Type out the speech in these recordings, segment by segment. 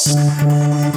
«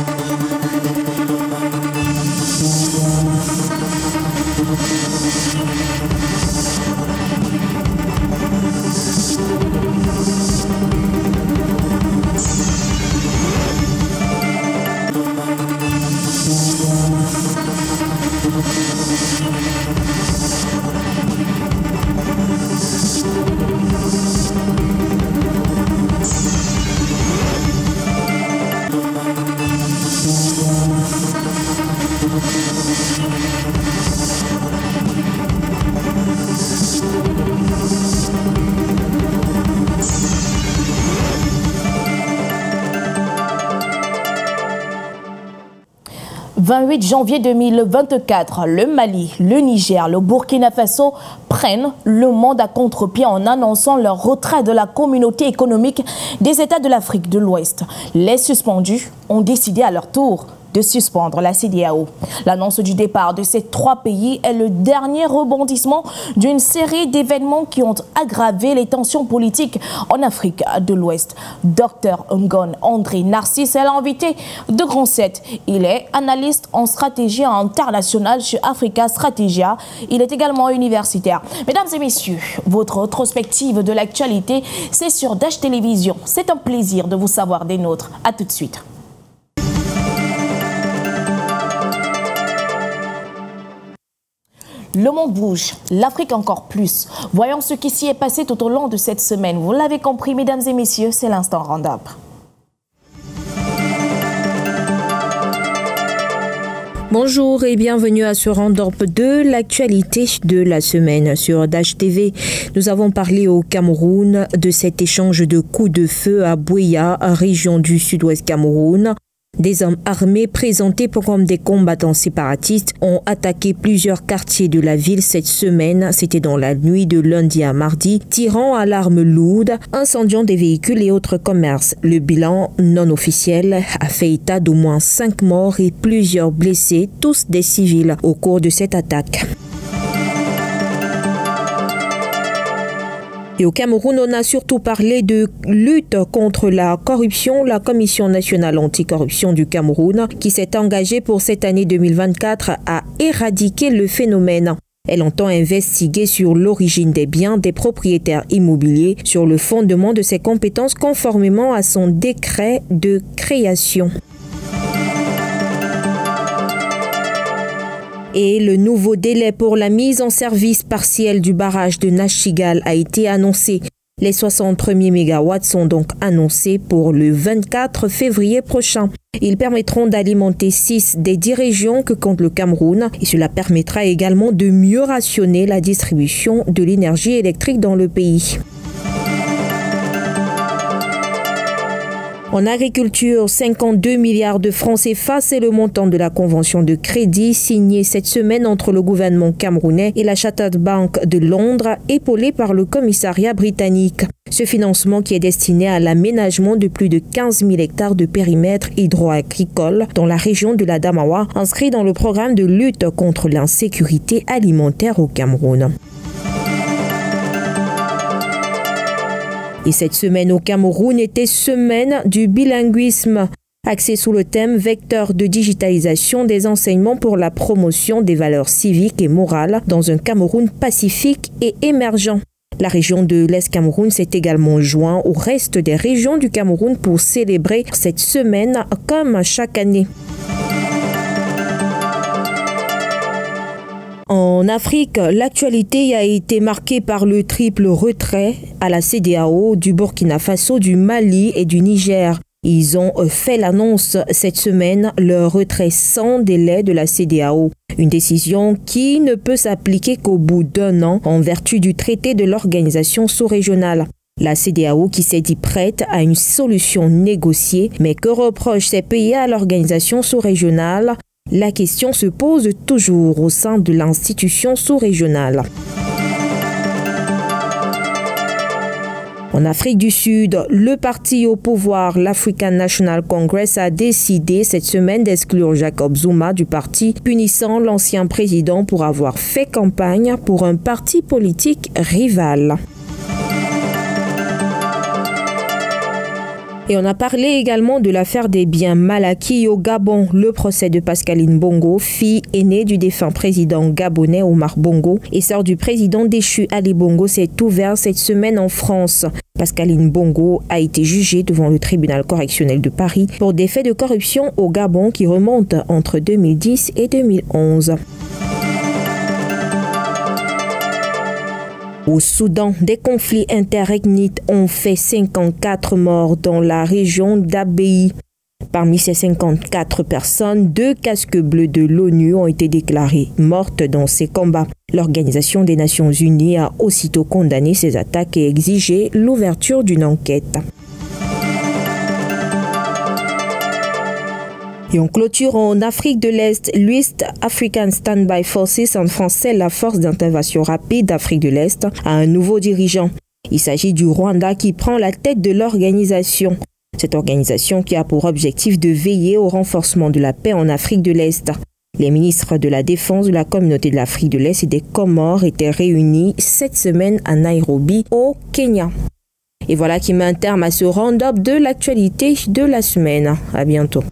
28 janvier 2024, le Mali, le Niger, le Burkina Faso prennent le monde à contre-pied en annonçant leur retrait de la communauté économique des États de l'Afrique de l'Ouest. Les suspendus ont décidé à leur tour de suspendre la CEDEAO. L'annonce du départ de ces trois pays est le dernier rebondissement d'une série d'événements qui ont aggravé les tensions politiques en Afrique de l'Ouest. Dr Ngon André Narcisse est l'invité de Grand 7. Il est analyste en stratégie internationale chez Africa Strategia. Il est également universitaire. Mesdames et messieurs, votre rétrospective de l'actualité, c'est sur Dash Télévision. C'est un plaisir de vous savoir des nôtres. À tout de suite. Le monde bouge, l'Afrique encore plus. Voyons ce qui s'y est passé tout au long de cette semaine. Vous l'avez compris, mesdames et messieurs, c'est l'instant Round-up. Bonjour et bienvenue à ce round-up de l'actualité de la semaine sur Dash TV. Nous avons parlé au Cameroun de cet échange de coups de feu à Bouéa, région du sud-ouest Cameroun. Des hommes armés présentés comme des combattants séparatistes ont attaqué plusieurs quartiers de la ville cette semaine. C'était dans la nuit de lundi à mardi, tirant à l'arme lourde, incendiant des véhicules et autres commerces. Le bilan non officiel a fait état d'au moins 5 morts et plusieurs blessés, tous des civils, au cours de cette attaque. Et au Cameroun, on a surtout parlé de lutte contre la corruption. La Commission nationale anticorruption du Cameroun, qui s'est engagée pour cette année 2024 à éradiquer le phénomène. Elle entend investiguer sur l'origine des biens des propriétaires immobiliers sur le fondement de ses compétences conformément à son décret de création. Et le nouveau délai pour la mise en service partielle du barrage de Nachigal a été annoncé. Les 60 premiers mégawatts sont donc annoncés pour le 24 février prochain. Ils permettront d'alimenter 6 des 10 régions que compte le Cameroun et cela permettra également de mieux rationner la distribution de l'énergie électrique dans le pays. En agriculture, 52 milliards de francs CFA, c'est le montant de la convention de crédit signée cette semaine entre le gouvernement camerounais et la Chartered Bank de Londres, épaulée par le commissariat britannique. Ce financement qui est destiné à l'aménagement de plus de 15 000 hectares de périmètre hydro-agricole dans la région de la Damawa, inscrit dans le programme de lutte contre l'insécurité alimentaire au Cameroun. Et cette semaine au Cameroun était semaine du bilinguisme, axée sous le thème vecteur de digitalisation des enseignements pour la promotion des valeurs civiques et morales dans un Cameroun pacifique et émergent. La région de l'Est Cameroun s'est également joint au reste des régions du Cameroun pour célébrer cette semaine comme chaque année. En Afrique, l'actualité a été marquée par le triple retrait à la CEDEAO du Burkina Faso, du Mali et du Niger. Ils ont fait l'annonce cette semaine, leur retrait sans délai de la CEDEAO. Une décision qui ne peut s'appliquer qu'au bout d'un an en vertu du traité de l'organisation sous-régionale. La CEDEAO qui s'est dit prête à une solution négociée, mais que reprochent ces pays à l'organisation sous-régionale? La question se pose toujours au sein de l'institution sous-régionale. En Afrique du Sud, le parti au pouvoir, l'African National Congress, a décidé cette semaine d'exclure Jacob Zuma du parti, punissant l'ancien président pour avoir fait campagne pour un parti politique rival. Et on a parlé également de l'affaire des biens mal acquis au Gabon. Le procès de Pascaline Bongo, fille aînée du défunt président gabonais Omar Bongo et sœur du président déchu Ali Bongo, s'est ouvert cette semaine en France. Pascaline Bongo a été jugée devant le tribunal correctionnel de Paris pour des faits de corruption au Gabon qui remontent entre 2010 et 2011. Au Soudan, des conflits interethniques ont fait 54 morts dans la région d'Abéi. Parmi ces 54 personnes, 2 casques bleus de l'ONU ont été déclarées mortes dans ces combats. L'Organisation des Nations Unies a aussitôt condamné ces attaques et exigé l'ouverture d'une enquête. Et on clôture en Afrique de l'Est, l'East African Standby Forces, en français la force d'intervention rapide d'Afrique de l'Est, a un nouveau dirigeant. Il s'agit du Rwanda qui prend la tête de l'organisation. Cette organisation qui a pour objectif de veiller au renforcement de la paix en Afrique de l'Est. Les ministres de la Défense de la communauté de l'Afrique de l'Est et des Comores étaient réunis cette semaine à Nairobi, au Kenya. Et voilà qui met un terme à ce round-up de l'actualité de la semaine. À bientôt.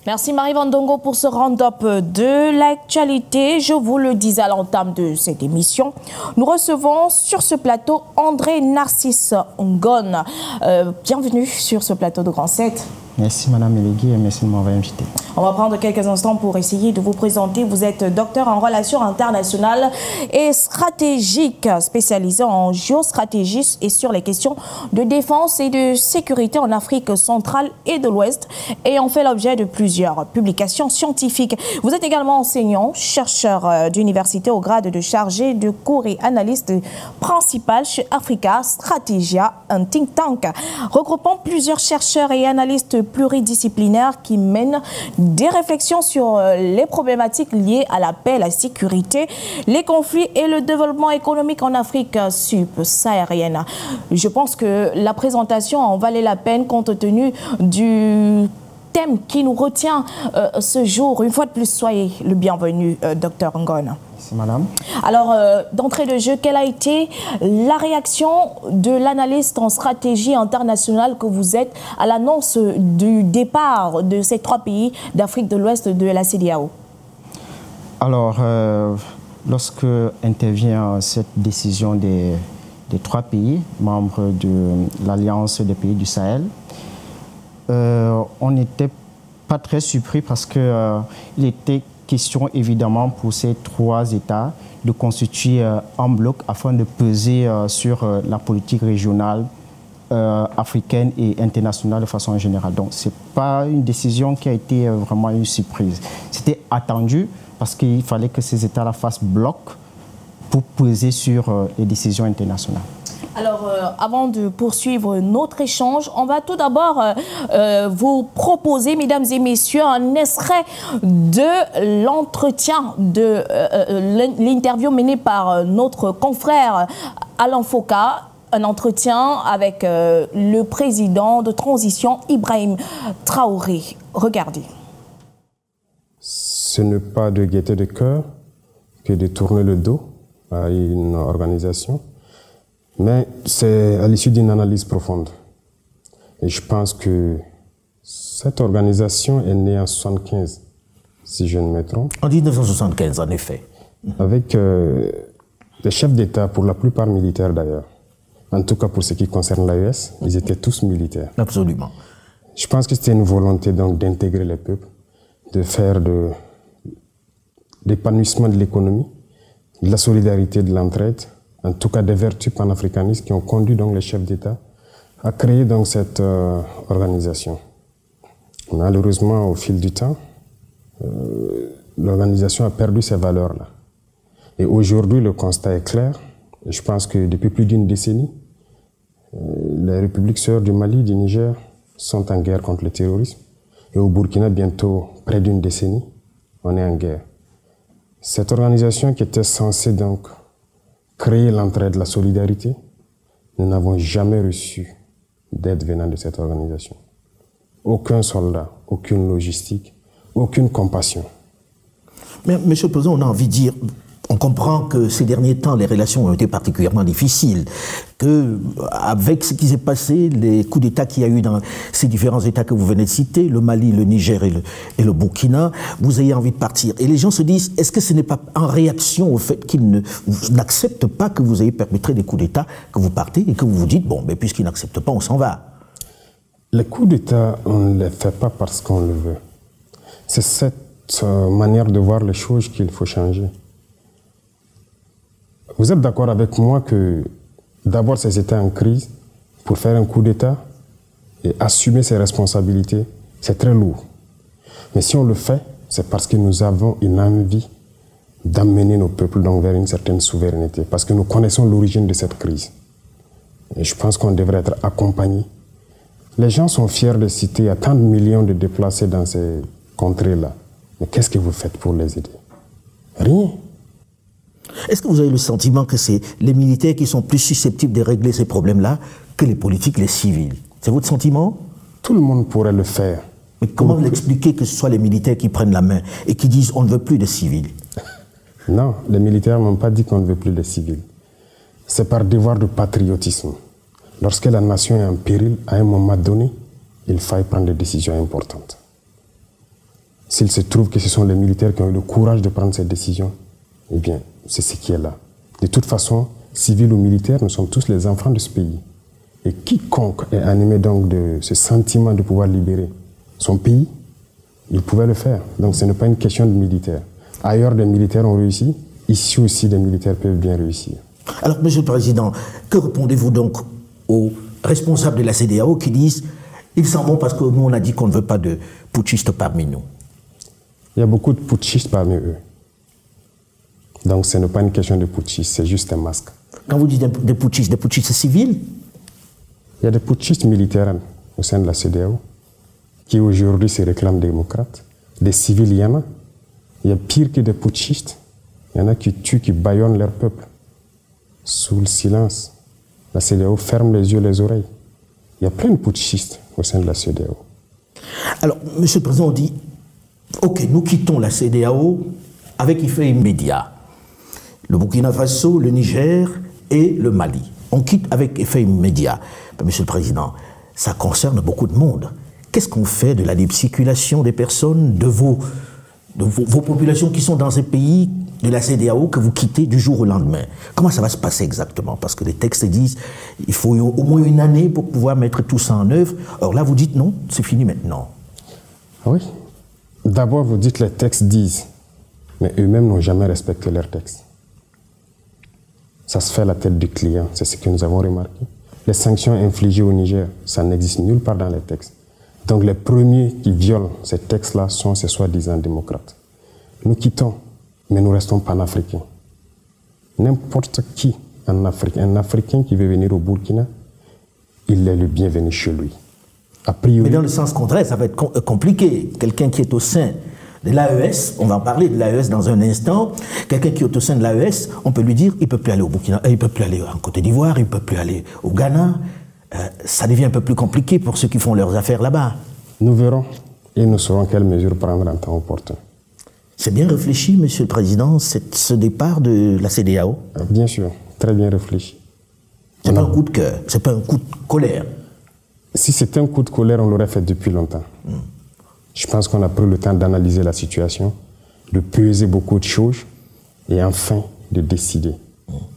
Merci Marie Vandongo pour ce round-up de l'actualité. Je vous le disais à l'entame de cette émission, nous recevons sur ce plateau André Narcisse Ngone. Bienvenue sur ce plateau de Grand 7. Merci Madame Elegui et merci de m'avoir invité. On va prendre quelques instants pour essayer de vous présenter. Vous êtes docteur en relations internationales et stratégiques, spécialisé en géostratégie et sur les questions de défense et de sécurité en Afrique centrale et de l'Ouest, ayant fait l'objet de plusieurs publications scientifiques. Vous êtes également enseignant, chercheur d'université au grade de chargé de cours et analyste principal chez Africa Strategia, un think tank regroupant plusieurs chercheurs et analystes pluridisciplinaires qui mènent des réflexions sur les problématiques liées à la paix, la sécurité, les conflits et le développement économique en Afrique subsaharienne. Je pense que la présentation en valait la peine compte tenu du thème qui nous retient ce jour. Une fois de plus, soyez le bienvenu, Dr Ngone. Merci Madame. Alors, d'entrée de jeu, quelle a été la réaction de l'analyste en stratégie internationale que vous êtes à l'annonce du départ de ces 3 pays d'Afrique de l'Ouest de la CEDEAO? Alors, lorsque intervient cette décision des 3 pays membres de l'Alliance des pays du Sahel, on n'était pas très surpris parce qu'il était question évidemment pour ces 3 États de constituer un bloc afin de peser sur la politique régionale, africaine et internationale de façon générale. Donc ce n'est pas une décision qui a été vraiment une surprise. C'était attendu parce qu'il fallait que ces États-là fassent bloc pour peser sur les décisions internationales. Alors, avant de poursuivre notre échange, on va tout d'abord vous proposer, mesdames et messieurs, un extrait de l'entretien, de l'interview menée par notre confrère Alain Foka, un entretien avec le président de transition Ibrahim Traoré. Regardez. Ce n'est pas de gaieté de cœur que de tourner le dos à une organisation. Mais c'est à l'issue d'une analyse profonde. Et je pense que cette organisation est née en 1975, si je ne me trompe. En 1975, en effet. Avec des chefs d'État, pour la plupart militaires d'ailleurs. En tout cas, pour ce qui concerne l'AES, ils étaient tous militaires. Absolument. Je pense que c'était une volonté donc d'intégrer les peuples, de faire de l'épanouissement de l'économie, de la solidarité, de l'entraide, en tout cas des vertus panafricanistes qui ont conduit donc les chefs d'État à créer donc cette organisation. Malheureusement, au fil du temps, l'organisation a perdu ces valeurs-là. Et aujourd'hui, le constat est clair. Et je pense que depuis plus d'une décennie, les républiques sœurs du Mali, du Niger sont en guerre contre le terrorisme. Et au Burkina, bientôt près d'une décennie, on est en guerre. Cette organisation qui était censée donc créer l'entraide, la solidarité, nous n'avons jamais reçu d'aide venant de cette organisation. Aucun soldat, aucune logistique, aucune compassion. Mais Monsieur le Président, on a envie de dire, On comprend que ces derniers temps, les relations ont été particulièrement difficiles, qu'avec ce qui s'est passé, les coups d'État qu'il y a eu dans ces différents États que vous venez de citer, le Mali, le Niger et le Burkina, vous ayez envie de partir. Et les gens se disent, est-ce que ce n'est pas en réaction au fait qu'ils n'acceptent pas que vous ayez perpétré des coups d'État, que vous partez et que vous vous dites, bon, mais puisqu'ils n'acceptent pas, on s'en va. Les coups d'État, on ne les fait pas parce qu'on le veut. C'est cette manière de voir les choses qu'il faut changer. Vous êtes d'accord avec moi que d'abord ces États en crise, pour faire un coup d'État et assumer ses responsabilités, c'est très lourd. Mais si on le fait, c'est parce que nous avons une envie d'amener nos peuples donc vers une certaine souveraineté, parce que nous connaissons l'origine de cette crise. Et je pense qu'on devrait être accompagné. Les gens sont fiers de citer, il y a tant de millions de déplacés dans ces contrées-là. Mais qu'est-ce que vous faites pour les aider? Rien. Est-ce que vous avez le sentiment que c'est les militaires qui sont plus susceptibles de régler ces problèmes-là que les politiques, les civils? C'est votre sentiment? Tout le monde pourrait le faire. Mais comment l'expliquer que ce soit les militaires qui prennent la main et qui disent on ne veut plus de civils? Non, les militaires n'ont pas dit qu'on ne veut plus de civils. C'est par devoir de patriotisme. Lorsque la nation est en péril, à un moment donné, il faille prendre des décisions importantes. S'il se trouve que ce sont les militaires qui ont eu le courage de prendre ces décisions, eh bien, c'est ce qui est là. De toute façon, civils ou militaires, nous sommes tous les enfants de ce pays. Et quiconque est animé donc de ce sentiment de pouvoir libérer son pays, il pouvait le faire. Donc ce n'est pas une question de militaires. Ailleurs, des militaires ont réussi. Ici aussi, des militaires peuvent bien réussir. Alors, Monsieur le Président, que répondez-vous donc aux responsables de la CEDEAO qui disent ils s'en vont parce que nous, on a dit qu'on ne veut pas de putschistes parmi nous? Il y a beaucoup de putschistes parmi eux. Donc ce n'est pas une question de putschistes, c'est juste un masque. Quand vous dites des putschistes civils? Il y a des putschistes militaires au sein de la CEDEAO qui aujourd'hui se réclament démocrates. Des civils, il y en a. Il y a pire que des putschistes. Il y en a qui tuent, qui bâillonnent leur peuple. Sous le silence, la CEDEAO ferme les yeux, les oreilles. Il y a plein de putschistes au sein de la CEDEAO. Alors, Monsieur le Président, on dit, ok, nous quittons la CEDEAO avec effet immédiat. Le Burkina Faso, le Niger et le Mali. On quitte avec effet immédiat. Mais Monsieur le Président, ça concerne beaucoup de monde. Qu'est-ce qu'on fait de la libre circulation des personnes, de vos populations qui sont dans ces pays de la CEDEAO que vous quittez du jour au lendemain? Comment ça va se passer exactement? Parce que les textes disent qu'il faut au moins une année pour pouvoir mettre tout ça en œuvre. Or là, vous dites non, c'est fini maintenant. Oui. D'abord, vous dites les textes disent, mais eux-mêmes n'ont jamais respecté leurs textes. Ça se fait à la tête du client, c'est ce que nous avons remarqué. Les sanctions infligées au Niger, ça n'existe nulle part dans les textes. Donc les premiers qui violent ces textes-là sont ces soi-disant démocrates. Nous quittons, mais nous restons panafricains. N'importe qui en Afrique, un Africain qui veut venir au Burkina, il est le bienvenu chez lui. A priori, mais dans le sens contraire, ça va être compliqué. Quelqu'un qui est au sein de l'AES, on va en parler de l'AES dans un instant, quelqu'un qui est au sein de l'AES, on peut lui dire, il ne peut plus aller au Burkina, il ne peut plus aller en Côte d'Ivoire, il ne peut plus aller au Ghana. Ça devient un peu plus compliqué pour ceux qui font leurs affaires là-bas. Nous verrons et nous saurons quelles mesures prendre en temps opportun. C'est bien réfléchi, Monsieur le Président, ce départ de la CEDEAO? Bien sûr, très bien réfléchi. C'est pas un coup de cœur, c'est pas un coup de colère. Si c'était un coup de colère, on l'aurait fait depuis longtemps. Je pense qu'on a pris le temps d'analyser la situation, de peser beaucoup de choses et enfin de décider.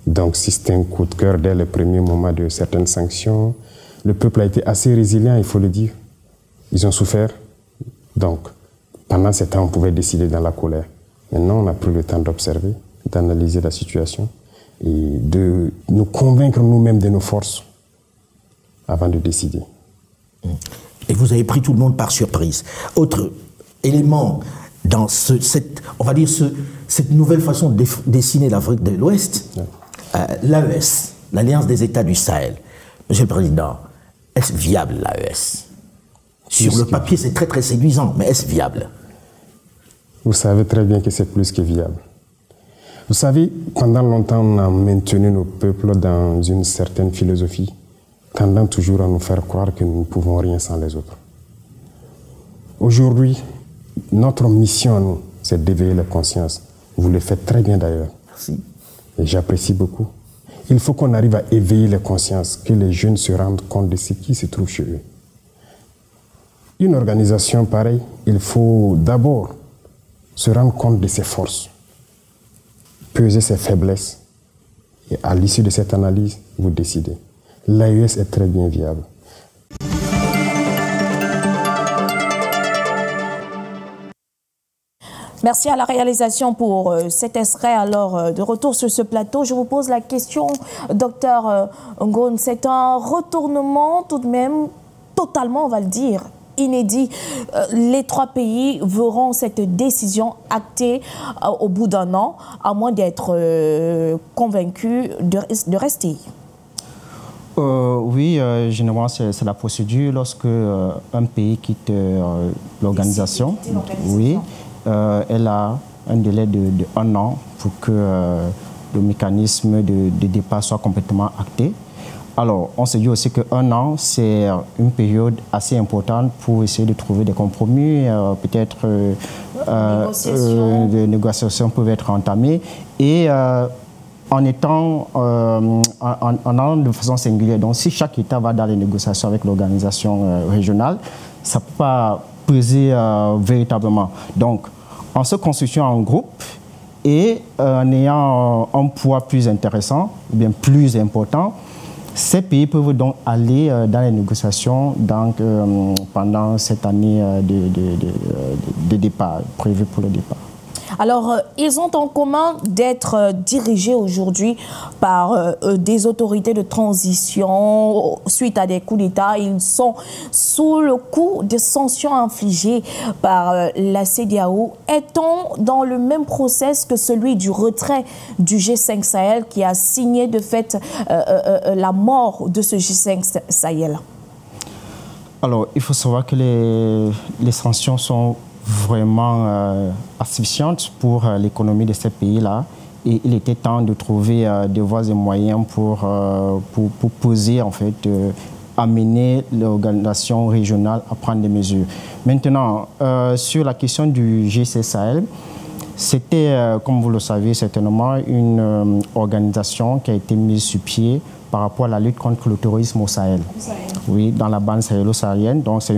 Donc si c'était un coup de cœur dès le premier moment de certaines sanctions, le peuple a été assez résilient, il faut le dire. Ils ont souffert. Donc pendant ce temps, on pouvait décider dans la colère. Maintenant, on a pris le temps d'observer, d'analyser la situation et de nous convaincre nous-mêmes de nos forces avant de décider. Et vous avez pris tout le monde par surprise. Autre élément dans cette nouvelle façon de dessiner l'Afrique de l'Ouest, l'AES, l'Alliance des États du Sahel. Monsieur le Président, est-ce viable l'AES? Sur le papier, c'est très très séduisant, mais est-ce viable? Vous savez très bien que c'est plus que viable. Vous savez, pendant longtemps, on a maintenu nos peuples dans une certaine philosophie, tendant toujours à nous faire croire que nous ne pouvons rien sans les autres. Aujourd'hui, notre mission à nous, c'est d'éveiller la conscience. Vous le faites très bien d'ailleurs. Merci. Et j'apprécie beaucoup. Il faut qu'on arrive à éveiller les consciences, que les jeunes se rendent compte de ce qui se trouve chez eux. Une organisation pareille, il faut d'abord se rendre compte de ses forces, peser ses faiblesses, et à l'issue de cette analyse, vous décidez. L'AES est très bien viable. Merci à la réalisation pour cet extrait. Alors, de retour sur ce plateau, je vous pose la question, docteur Ngone. C'est un retournement tout de même totalement, on va le dire, inédit. Les trois pays verront cette décision actée au bout d'un an, à moins d'être convaincus de rester. Oui, généralement, c'est la procédure lorsque un pays quitte l'organisation. Oui. Elle a un délai de 1 an pour que le mécanisme de départ soit complètement acté. Alors, on se dit aussi qu'1 an, c'est une période assez importante pour essayer de trouver des compromis. Peut-être des négociations peuvent être entamées. Et en allant de façon singulière. Donc, si chaque État va dans les négociations avec l'organisation régionale, ça ne peut pas peser véritablement. Donc, en se constituant en groupe et en ayant un poids plus intéressant, bien plus important, ces pays peuvent donc aller dans les négociations pendant cette année de départ, prévue pour le départ. Alors, ils ont en commun d'être dirigés aujourd'hui par des autorités de transition suite à des coups d'État. Ils sont sous le coup des sanctions infligées par la CEDEAO. Est-on dans le même process que celui du retrait du G5 Sahel qui a signé de fait la mort de ce G5 Sahel? Alors, il faut savoir que les sanctions sont vraiment asphyxiante pour l'économie de ces pays-là. Et il était temps de trouver des voies et moyens pour poser, en fait, amener l'organisation régionale à prendre des mesures. Maintenant, sur la question du G5 Sahel, c'était, comme vous le savez certainement, une organisation qui a été mise sur pied par rapport à la lutte contre le terrorisme au Sahel. Oui, dans la bande sahélo-saharienne. Donc, c'est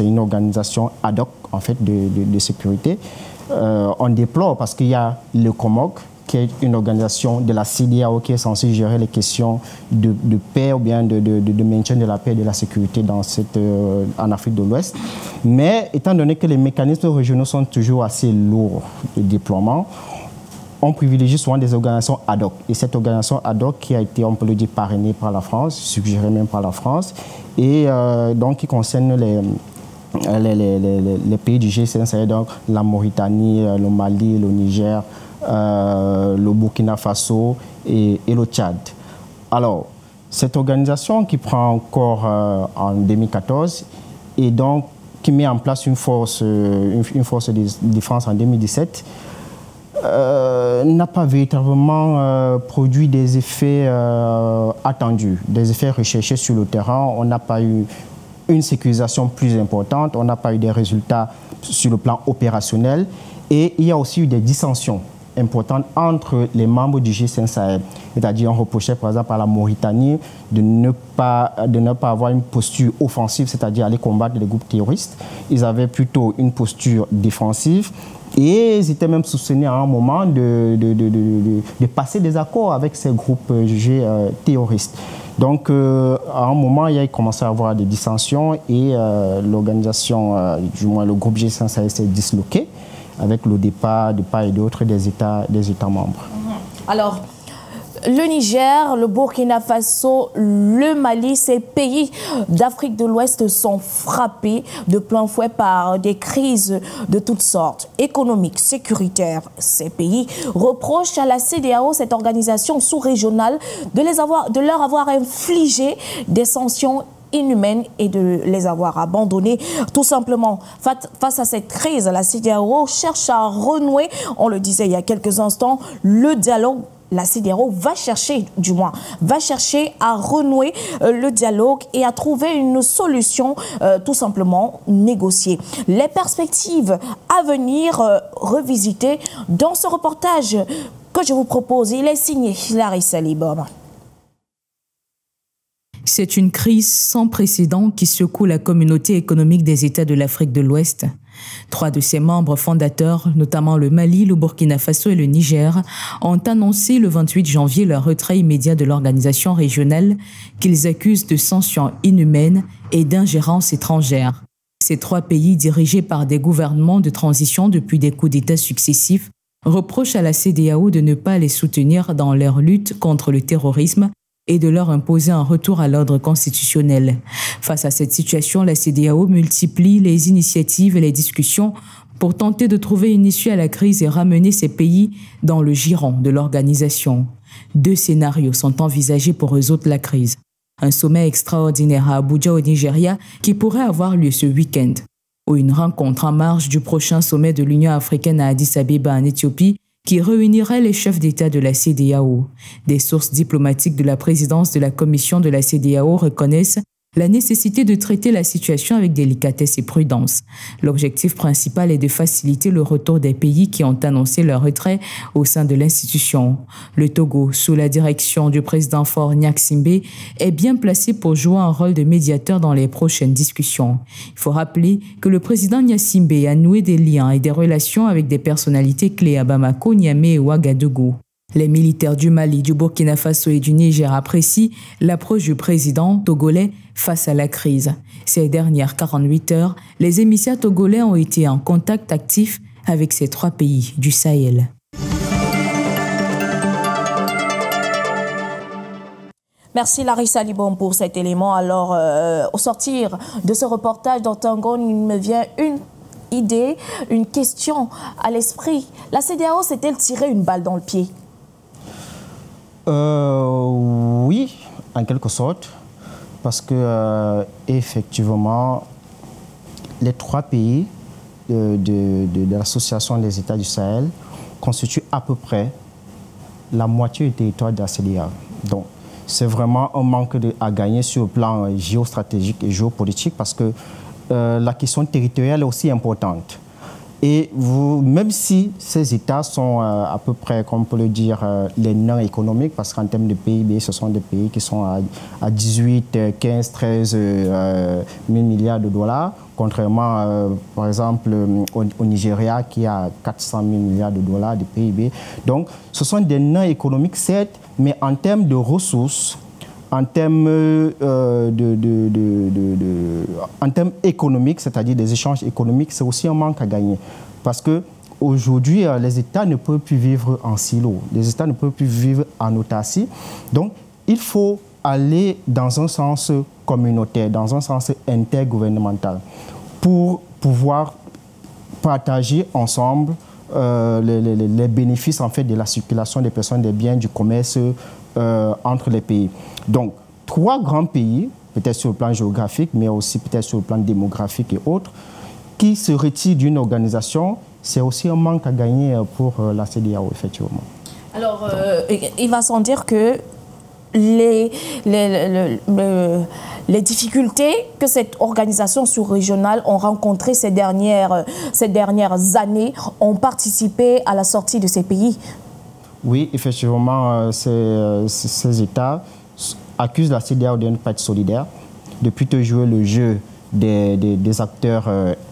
une organisation ad hoc, en fait, de sécurité. On déplore parce qu'il y a le COMOG, qui est une organisation de la CEDEAO qui est censée gérer les questions de paix ou bien de maintien de la paix et de la sécurité en Afrique de l'Ouest. Mais étant donné que les mécanismes régionaux sont toujours assez lourds de déploiement, on privilégie souvent des organisations ad hoc. Et cette organisation ad hoc qui a été, on peut le dire, parrainée par la France, suggérée même par la France, et donc qui concerne les pays du G5 Sahel, donc la Mauritanie, le Mali, le Niger, le Burkina Faso et le Tchad. Alors, cette organisation qui prend corps en 2014 et donc qui met en place une force de défense en 2017, n'a pas véritablement produit des effets attendus, des effets recherchés sur le terrain. On n'a pas eu une sécurisation plus importante, on n'a pas eu des résultats sur le plan opérationnel et il y a aussi eu des dissensions importantes entre les membres du G5 Sahel. C'est-à-dire, on reprochait par exemple à la Mauritanie de ne pas avoir une posture offensive, c'est-à-dire aller combattre les groupes terroristes. Ils avaient plutôt une posture défensive. Et ils étaient même soupçonnés à un moment de passer des accords avec ces groupes jugés terroristes. Donc, à un moment, il a commencé à avoir des dissensions et l'organisation, du moins le groupe G5 Sahel s'est disloqué avec le départ de part et d'autre des États membres. Alors, le Niger, le Burkina Faso, le Mali, ces pays d'Afrique de l'Ouest sont frappés de plein fouet par des crises de toutes sortes, économiques, sécuritaires. Ces pays reprochent à la CEDEAO, cette organisation sous-régionale, de leur avoir infligé des sanctions inhumaines et de les avoir abandonnés. Tout simplement, face à cette crise, la CEDEAO cherche à renouer, on le disait il y a quelques instants, le dialogue. La CEDEAO va chercher à renouer le dialogue et à trouver une solution tout simplement négociée. Les perspectives à venir revisiter dans ce reportage que je vous propose. Il est signé Larissa Libom. C'est une crise sans précédent qui secoue la communauté économique des États de l'Afrique de l'Ouest. 3 de ses membres fondateurs, notamment le Mali, le Burkina Faso et le Niger, ont annoncé le 28 janvier leur retrait immédiat de l'organisation régionale qu'ils accusent de sanctions inhumaines et d'ingérence étrangère. Ces 3 pays, dirigés par des gouvernements de transition depuis des coups d'État successifs, reprochent à la CEDEAO de ne pas les soutenir dans leur lutte contre le terrorisme et de leur imposer un retour à l'ordre constitutionnel. Face à cette situation, la CEDEAO multiplie les initiatives et les discussions pour tenter de trouver une issue à la crise et ramener ces pays dans le giron de l'organisation. 2 scénarios sont envisagés pour résoudre la crise. Un sommet extraordinaire à Abuja au Nigeria qui pourrait avoir lieu ce week-end, ou une rencontre en marge du prochain sommet de l'Union africaine à Addis Abeba en Éthiopie qui réunirait les chefs d'État de la CEDEAO. Des sources diplomatiques de la présidence de la commission de la CEDEAO reconnaissent la nécessité de traiter la situation avec délicatesse et prudence. L'objectif principal est de faciliter le retour des pays qui ont annoncé leur retrait au sein de l'institution. Le Togo, sous la direction du président Faure Gnassingbé, est bien placé pour jouer un rôle de médiateur dans les prochaines discussions. Il faut rappeler que le président Gnassingbé a noué des liens et des relations avec des personnalités clés à Bamako, Niamey et Ouagadougou. Les militaires du Mali, du Burkina Faso et du Niger apprécient l'approche du président togolais face à la crise. Ces dernières 48 heures, les émissaires togolais ont été en contact actif avec ces 3 pays du Sahel. Merci Larissa Libom pour cet élément. Alors, au sortir de ce reportage d'Otangon, il me vient une idée, une question à l'esprit. La CEDEAO s'est-elle tiré une balle dans le pied? Oui, en quelque sorte, parce que effectivement, les 3 pays de l'association des États du Sahel constituent à peu près la moitié du territoire de la CEDEAO. Donc, c'est vraiment un manque à gagner sur le plan géostratégique et géopolitique parce que la question territoriale est aussi importante. Et même si ces États sont à peu près, comme on peut le dire, les nains économiques, parce qu'en termes de PIB, ce sont des pays qui sont à 18, 15, 13 000 milliards de dollars, contrairement, par exemple, au Nigeria qui a 400 000 milliards de dollars de PIB. Donc, ce sont des nains économiques, certes, mais en termes de ressources, en termes en termes économiques, c'est-à-dire des échanges économiques, c'est aussi un manque à gagner. Parce qu'aujourd'hui, les États ne peuvent plus vivre en silo. Les États ne peuvent plus vivre en autarcie. Donc, il faut aller dans un sens communautaire, dans un sens intergouvernemental, pour pouvoir partager ensemble les bénéfices en fait, de la circulation des personnes, des biens, du commerce entre les pays. Donc, 3 grands pays, peut-être sur le plan géographique, mais aussi peut-être sur le plan démographique et autres, qui se retirent d'une organisation, c'est aussi un manque à gagner pour la CEDEAO, effectivement. Alors, il va sans dire que les difficultés que cette organisation sous-régionale ont rencontrées ces dernières années ont participé à la sortie de ces pays. Oui, effectivement, ces États accusent la CEDEAO de ne pas être solidaire, de plutôt jouer le jeu des acteurs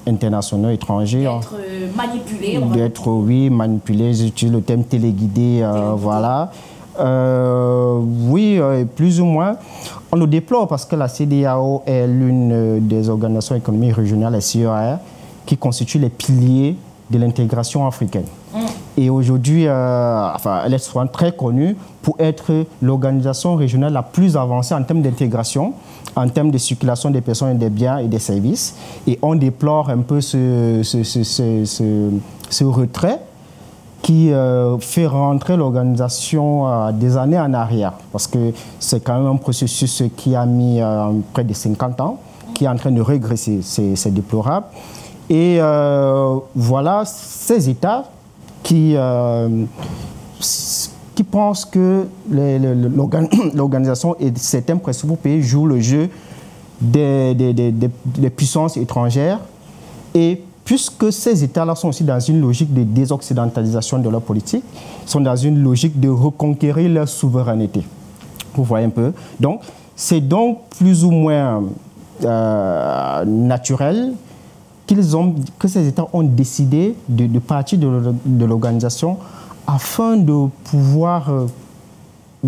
internationaux étrangers. D'être manipulés. D'être, oui, manipulés, j'utilise le terme téléguidé, voilà. Oui, plus ou moins. On le déplore parce que la CEDEAO est l'une des organisations économiques régionales, la CEAR, qui constitue les piliers de l'intégration africaine. Et aujourd'hui, elle est souvent très connue pour être l'organisation régionale la plus avancée en termes d'intégration, en termes de circulation des personnes et des biens et des services. Et on déplore un peu ce retrait qui fait rentrer l'organisation des années en arrière. Parce que c'est quand même un processus qui a mis près de 50 ans, qui est en train de régresser. C'est déplorable. Et voilà ces États qui pensent que l'organisation et certains principaux pays jouent le jeu des puissances étrangères et puisque ces États-là sont aussi dans une logique de désoccidentalisation de leur politique, sont dans une logique de reconquérir leur souveraineté. Vous voyez un peu. Donc, c'est donc plus ou moins naturel que ces États ont décidé de partir de l'organisation afin de pouvoir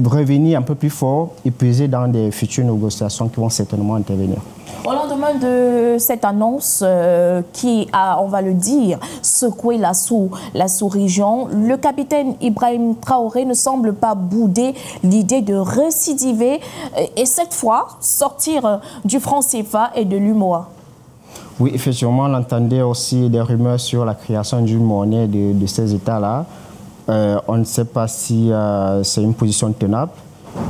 revenir un peu plus fort et peser dans des futures négociations qui vont certainement intervenir. Au lendemain de cette annonce qui a, on va le dire, secoué la sous-région, le capitaine Ibrahim Traoré ne semble pas bouder l'idée de récidiver et cette fois sortir du franc CFA et de l'UMOA. Oui, effectivement, on entendait aussi des rumeurs sur la création d'une monnaie de ces États-là. On ne sait pas si c'est une position tenable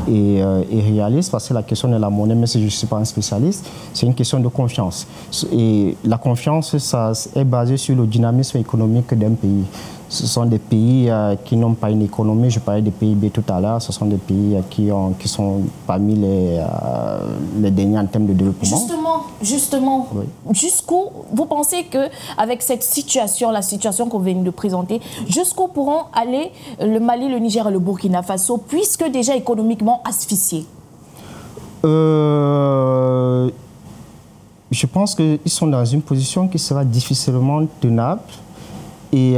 et réaliste, parce que la question de la monnaie, même si je ne suis pas un spécialiste, c'est une question de confiance. Et la confiance, ça est basé sur le dynamisme économique d'un pays. Ce sont des pays qui n'ont pas une économie, je parlais des PIB tout à l'heure, ce sont des pays qui sont parmi les derniers en termes de développement. Justement, oui. Jusqu'où vous pensez qu'avec cette situation, la situation qu'on vient de présenter, jusqu'où pourront aller le Mali, le Niger et le Burkina Faso, puisque déjà économiquement asphyxiés? Je pense qu'ils sont dans une position qui sera difficilement tenable. Et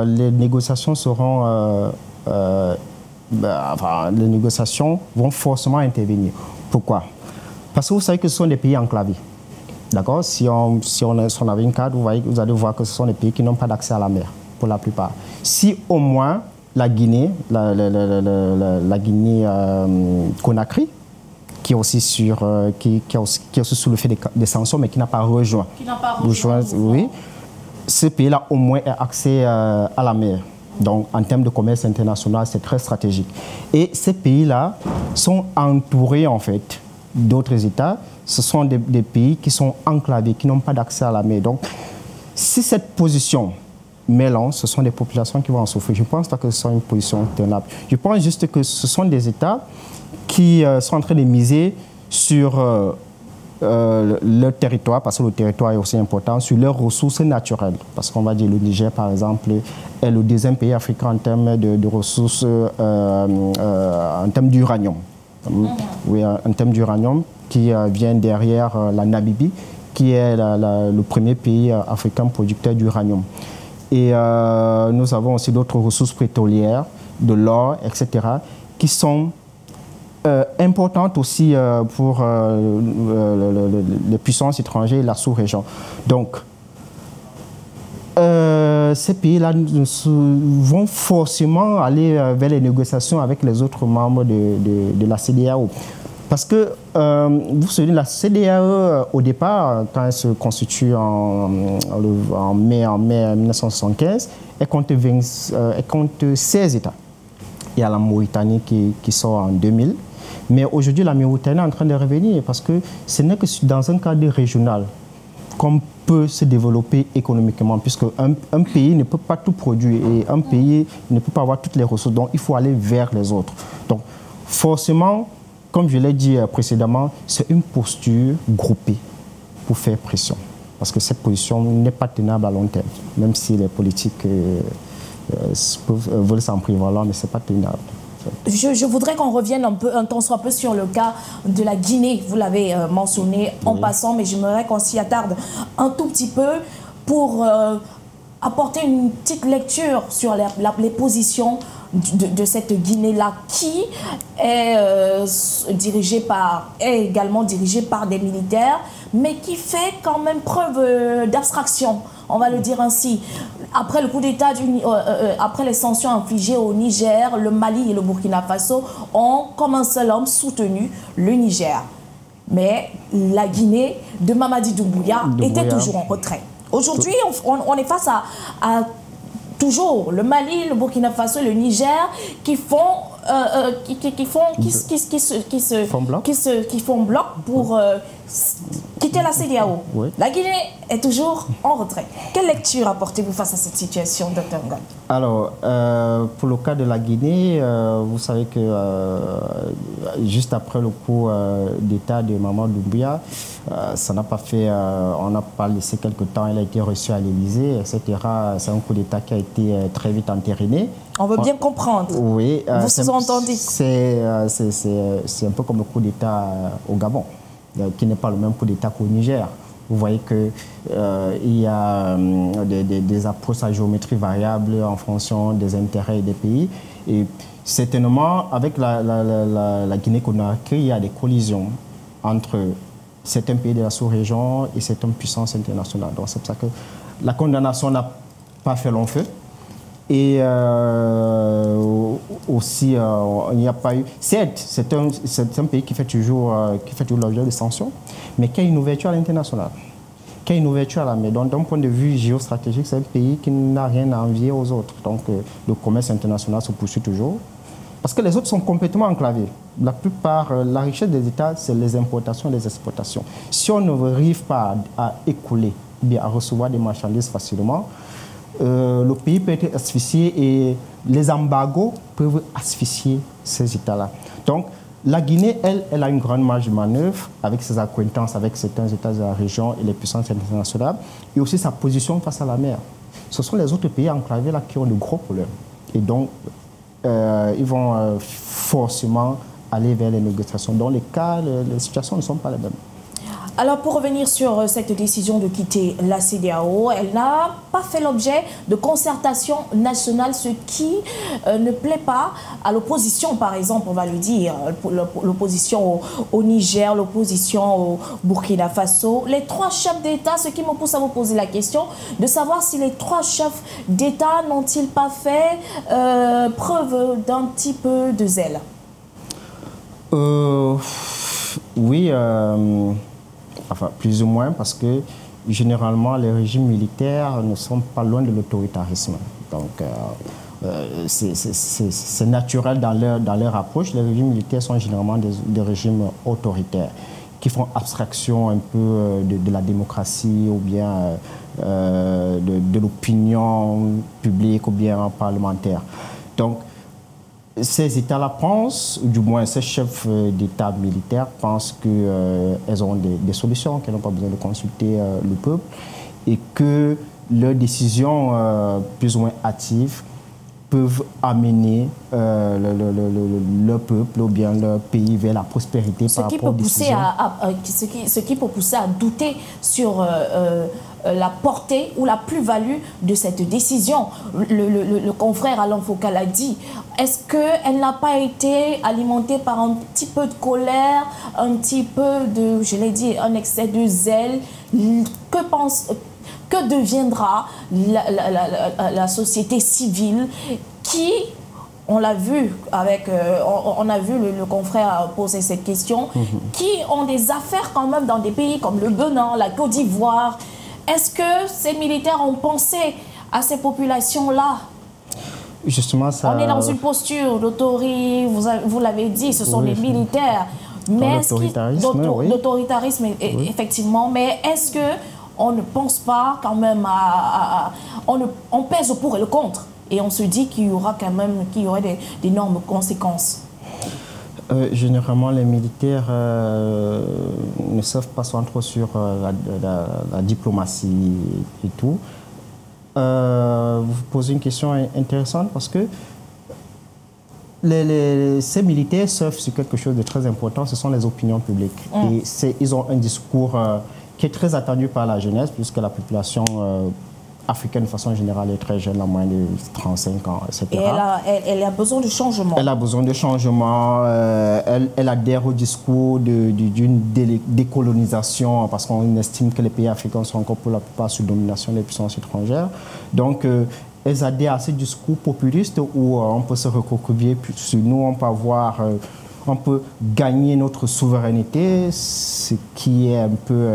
les négociations seront, les négociations vont forcément intervenir. Pourquoi? Parce que vous savez que ce sont des pays enclavés. D'accord? Si on avait une carte, vous allez voir que ce sont des pays qui n'ont pas d'accès à la mer, pour la plupart. Si au moins la Guinée, la Guinée Conakry, qui est aussi sous le fait des sanctions, mais qui n'a pas rejoint. Oui. Ce pays-là, au moins, a accès à la mer. Donc, en termes de commerce international, c'est très stratégique. Et ces pays-là sont entourés, en fait, d'autres États. Ce sont des pays qui sont enclavés, qui n'ont pas d'accès à la mer. Donc, si cette position mélange, ce sont des populations qui vont en souffrir. Je ne pense pas que ce soit une position tenable. Je pense juste que ce sont des États qui sont en train de miser sur leur territoire, parce que le territoire est aussi important, sur leurs ressources naturelles. Parce qu'on va dire le Niger, par exemple, est le deuxième pays africain en termes de ressources, en termes d'uranium. Oui, en termes d'uranium, qui vient derrière la Namibie, qui est le premier pays africain producteur d'uranium. Et nous avons aussi d'autres ressources pétrolières, de l'or, etc., qui sont importante aussi pour les puissances étrangères et la sous-région. Donc, ces pays-là vont forcément aller vers les négociations avec les autres membres de la CEDEAO. Parce que, vous savez, la CEDEAO, au départ, quand elle se constitue en mai 1975, elle compte 16 États. Il y a la Mauritanie qui sort en 2000. Mais aujourd'hui, la Mauritanie est en train de revenir parce que ce n'est que dans un cadre régional qu'on peut se développer économiquement, puisque un pays ne peut pas tout produire et un pays ne peut pas avoir toutes les ressources. Donc, il faut aller vers les autres. Donc, forcément, comme je l'ai dit précédemment, c'est une posture groupée pour faire pression. Parce que cette position n'est pas tenable à long terme, même si les politiques veulent s'en prévaloir, mais ce n'est pas tenable. Je voudrais qu'on revienne un temps soit peu sur le cas de la Guinée. Vous l'avez mentionné en passant, mais j'aimerais qu'on s'y attarde un tout petit peu pour apporter une petite lecture sur les positions de cette Guinée-là qui est également dirigée par des militaires, mais qui fait quand même preuve d'abstraction, on va le dire ainsi. Après le coup d'État, après les sanctions infligées au Niger, le Mali et le Burkina Faso ont, comme un seul homme, soutenu le Niger. Mais la Guinée de Mamadi Doumbouya était toujours en retrait. Aujourd'hui, on est face à toujours le Mali, le Burkina Faso et le Niger qui font bloc pour quitter la CEDEAO. Oui. La Guinée est toujours en retrait. Quelle lecture apportez-vous face à cette situation, Dr Ngom? Alors, pour le cas de la Guinée, vous savez que juste après le coup d'État de Mamadou Doumbouya, ça n'a pas fait, on n'a pas laissé quelque temps, il a été reçu à l'Élysée, etc. C'est un coup d'État qui a été très vite entériné. On veut bien comprendre. Oui. Vous sous-entendez? C'est un peu comme le coup d'État au Gabon, qui n'est pas le même coup d'État qu'au Niger. Vous voyez qu'il y a des approches à géométrie variable en fonction des intérêts des pays. Et certainement, avec la Guinée-Conakry, il y a des collisions entre certains pays de la sous-région et certaines puissances internationales. Donc c'est pour ça que la condamnation n'a pas fait long feu. Et aussi, il n'y a pas eu... Certes, c'est un pays qui fait toujours l'objet de sanctions, mais qui a une ouverture à l'international, qui a une ouverture à la mer. Donc, d'un point de vue géostratégique, c'est un pays qui n'a rien à envier aux autres. Donc, le commerce international se poursuit toujours. Parce que les autres sont complètement enclavés. La plupart, la richesse des États, c'est les importations et les exportations. Si on n'arrive pas à écouler, bien à recevoir des marchandises facilement, le pays peut être asphyxié et les embargos peuvent asphyxier ces États-là. Donc, la Guinée, elle a une grande marge de manœuvre avec ses acquaintances avec certains États de la région et les puissances internationales, et aussi sa position face à la mer. Ce sont les autres pays enclavés là qui ont de gros problèmes. Et donc, ils vont forcément aller vers les négociations. Dans les cas, les situations ne sont pas les mêmes. Alors, pour revenir sur cette décision de quitter la CEDEAO, elle n'a pas fait l'objet de concertation nationale, ce qui ne plaît pas à l'opposition, par exemple, on va le dire, l'opposition au Niger, l'opposition au Burkina Faso. Les trois chefs d'État, ce qui me pousse à vous poser la question de savoir si les trois chefs d'État n'ont-ils pas fait preuve d'un petit peu de zèle. Oui, enfin, plus ou moins, parce que généralement, les régimes militaires ne sont pas loin de l'autoritarisme. Donc, c'est naturel dans leur approche. Les régimes militaires sont généralement des régimes autoritaires qui font abstraction un peu de la démocratie ou bien de l'opinion publique ou bien parlementaire. Donc, ces États-là pensent, ou du moins ces chefs d'État militaires pensent qu'elles ont des solutions, qu'elles n'ont pas besoin de consulter le peuple et que leurs décisions plus ou moins hâtives peuvent amener le peuple ou bien leur pays vers la prospérité par rapport aux décisions. Ce qui peut pousser à douter sur la portée ou la plus-value de cette décision. Le confrère Alain Foucault l'a dit. Est-ce qu'elle n'a pas été alimentée par un petit peu de colère, un petit peu de, je l'ai dit, un excès de zèle? Que deviendra la société civile qui, on l'a vu avec, on a vu le confrère poser cette question, qui ont des affaires quand même dans des pays comme le Bénin, la Côte d'Ivoire. Est-ce que ces militaires ont pensé à ces populations-là? Justement, ça... On est dans une posture d'autorité, vous l'avez dit, ce sont les militaires. Mais d'autoritarisme, oui. Effectivement. Mais est-ce que on ne pense pas quand même on pèse au pour et le contre, et on se dit qu'il y aura quand même d'énormes conséquences? Généralement, les militaires ne savent pas trop sur la diplomatie et tout. Vous posez une question intéressante parce que ces militaires surfent sur quelque chose de très important, ce sont les opinions publiques. Et ils ont un discours qui est très attendu par la jeunesse, puisque la population africaine de façon générale est très jeune, à moins de 35 ans, etc. Et elle a besoin de changement. Elle a besoin de changement. Elle adhère au discours d'une décolonisation, parce qu'on estime que les pays africains sont encore pour la plupart sous domination des puissances étrangères. Donc, elles adhèrent à ce discours populiste où on peut se recroqueviller sur nous, on peut avoir... on peut gagner notre souveraineté, ce qui est un peu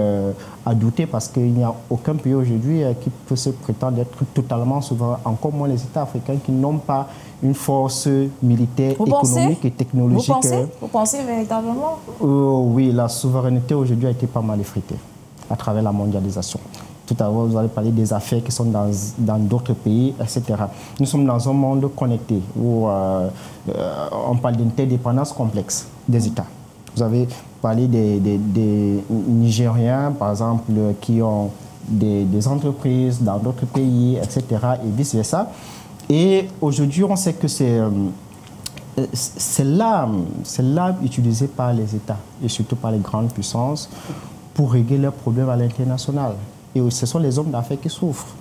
à douter parce qu'il n'y a aucun pays aujourd'hui qui peut se prétendre être totalement souverain, encore moins les États africains qui n'ont pas une force militaire, économique et technologique. Vous pensez véritablement? Oui, la souveraineté aujourd'hui a été pas mal effritée. à travers la mondialisation. Tout à l'heure, vous allez parler des affaires qui sont dans d'autres pays, etc. Nous sommes dans un monde connecté où on parle d'interdépendance complexe des États. Vous avez parlé des Nigériens, par exemple, qui ont des entreprises dans d'autres pays, etc. et vice-versa. Et aujourd'hui, on sait que c'est l'arme utilisée par les États et surtout par les grandes puissances pour régler leurs problèmes à l'international. Et ce sont les hommes d'affaires qui souffrent.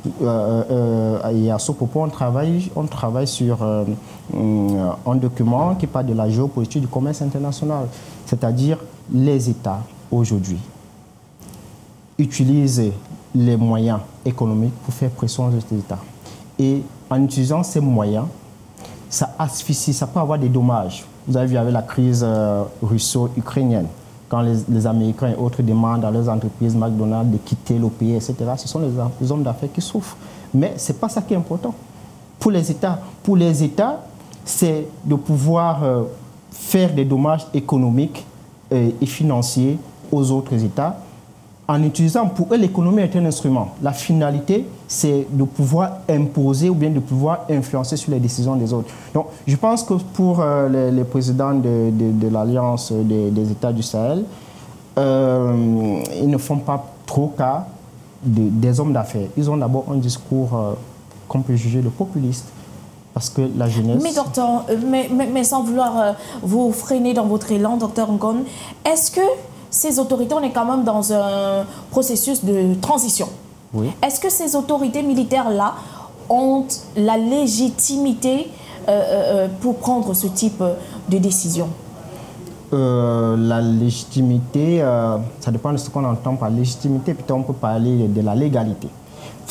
Et à ce propos, on travaille sur un document qui parle de la géopolitique du commerce international. C'est-à-dire les États, aujourd'hui, utilisent les moyens économiques pour faire pression aux autres États. Et en utilisant ces moyens, ça asphyxie, ça peut avoir des dommages. Vous avez vu avec la crise russo-ukrainienne, quand les Américains et autres demandent à leurs entreprises McDonald's de quitter le pays, etc., ce sont les hommes d'affaires qui souffrent. Mais ce n'est pas ça qui est important. Pour les États, c'est de pouvoir faire des dommages économiques et financiers aux autres États en utilisant, pour eux, l'économie est un instrument. La finalité, c'est de pouvoir imposer ou bien de pouvoir influencer sur les décisions des autres. Donc, je pense que pour les présidents de l'Alliance des États du Sahel, ils ne font pas trop cas des hommes d'affaires. Ils ont d'abord un discours qu'on peut juger de populiste. Parce que la jeunesse... Mais docteur, mais sans vouloir vous freiner dans votre élan, docteur Ngone, est-ce que ces autorités, on est quand même dans un processus de transition. Oui. Est-ce que ces autorités militaires-là ont la légitimité pour prendre ce type de décision? La légitimité, ça dépend de ce qu'on entend par légitimité. Peut-être on peut parler de la légalité.